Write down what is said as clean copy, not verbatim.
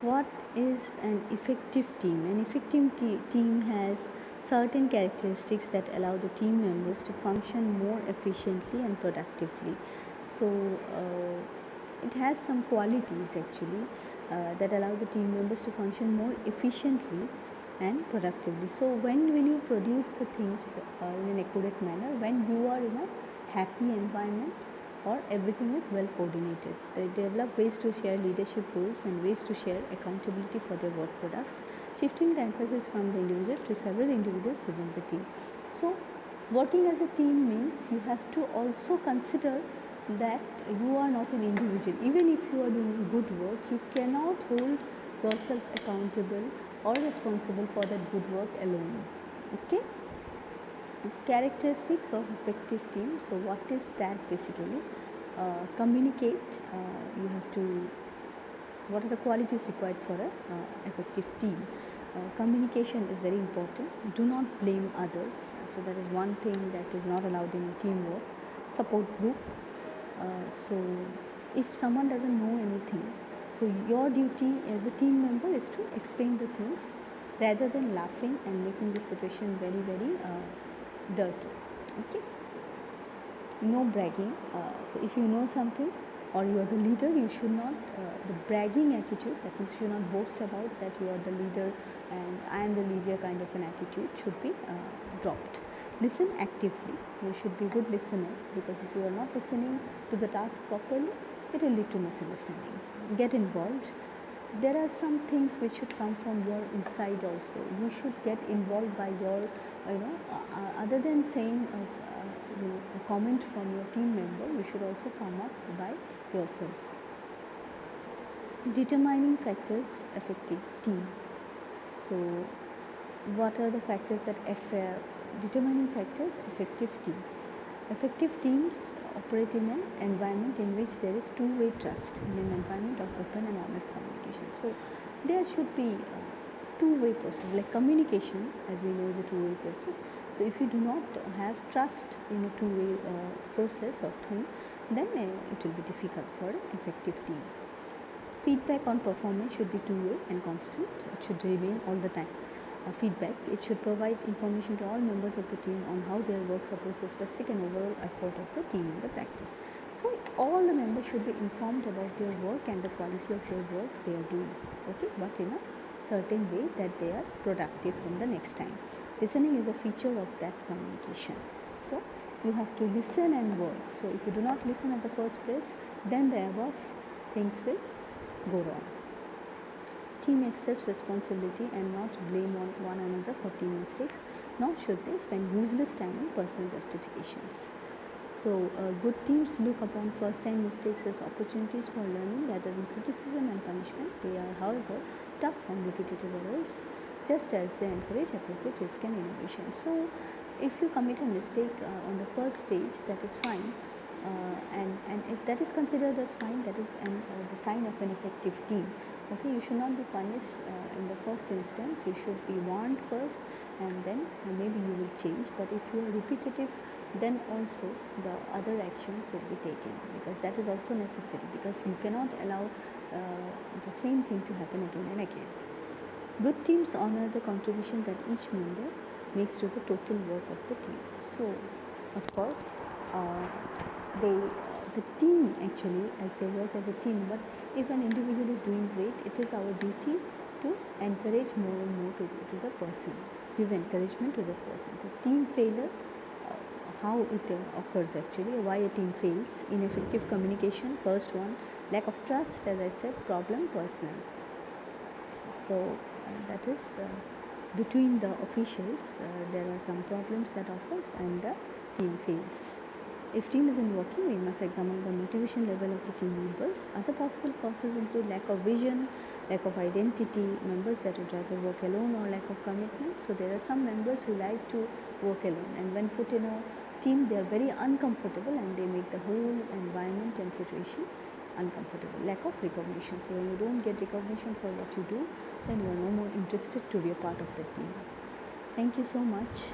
What is an effective team? An effective team has certain characteristics that allow the team members to function more efficiently and productively. So, it has some qualities actually that allow the team members to function more efficiently and productively. So, when will you produce the things in an accurate manner? When you are in a happy environment, or everything is well coordinated. They develop ways to share leadership roles and ways to share accountability for their work products, shifting the emphasis from the individual to several individuals within the team. So, working as a team means you have to also consider that you are not an individual. Even if you are doing good work, you cannot hold yourself accountable or responsible for that good work alone. Okay? Characteristics of effective team. So what is that basically? Communicate. You have to. What are the qualities required for a effective team? Communication is very important. Do not blame others. So that is one thing that is not allowed in teamwork. Support group. So if someone doesn't know anything, so your duty as a team member is to explain the things rather than laughing and making the situation very dirty. Okay, no bragging. So if you know something or you are the leader, you should not the bragging attitude, that means you should not boast about that you are the leader and I am the leader kind of an attitude should be dropped. Listen actively. You should be good listener, because if you are not listening to the task properly, it will lead to misunderstanding. Get involved. There are some things which should come from your inside also. You should get involved by your, other than saying a comment from your team member, you should also come up by yourself. Determining factors affecting team. So, what are the factors that determining factors effective team? Effective teams operate in an environment in which there is two-way trust, in an environment of open and honest communication. So there should be two-way process, like communication, as we know, is a two-way process. So if you do not have trust in a two-way process or thing, then it will be difficult for an effective team. Feedback on performance should be two-way and constant. It should remain all the time. Feedback, it should provide information to all members of the team on how their work supports the specific and overall effort of the team in the practice. So all the members should be informed about their work and the quality of their work they are doing, okay, but in a certain way that they are productive from the next time. Listening is a feature of that communication. So you have to listen and work. So if you do not listen at the first place, then the above things will go wrong. Team accepts responsibility and not blame on one another for team mistakes, nor should they spend useless time on personal justifications. So, good teams look upon first-time mistakes as opportunities for learning rather than criticism and punishment. They are, however, tough on repetitive errors, just as they encourage appropriate risk and innovation. So, if you commit a mistake on the first stage, that is fine. And if that is considered as fine, that is the sign of an effective team. Okay, you should not be punished in the first instance. You should be warned first, and then maybe you will change. But if you are repetitive, then also the other actions will be taken, because that is also necessary, because you cannot allow the same thing to happen again and again. Good teams honor the contribution that each member makes to the total work of the team. So, of course, the team actually, as they work as a team, but if an individual is doing great, it is our duty to encourage more and more to the person, give encouragement to the person. The team failure, how it occurs actually, why a team fails: ineffective communication, first one; lack of trust, as I said; problem, personal. So that is between the officials, there are some problems that occurs and the team fails. If team isn't working, we must examine the motivation level of the team members. Other possible causes include lack of vision, lack of identity, members that would rather work alone, or lack of commitment. So there are some members who like to work alone, and when put in a team, they are very uncomfortable and they make the whole environment and situation uncomfortable. Lack of recognition. So when you don't get recognition for what you do, then you are no more interested to be a part of the team. Thank you so much.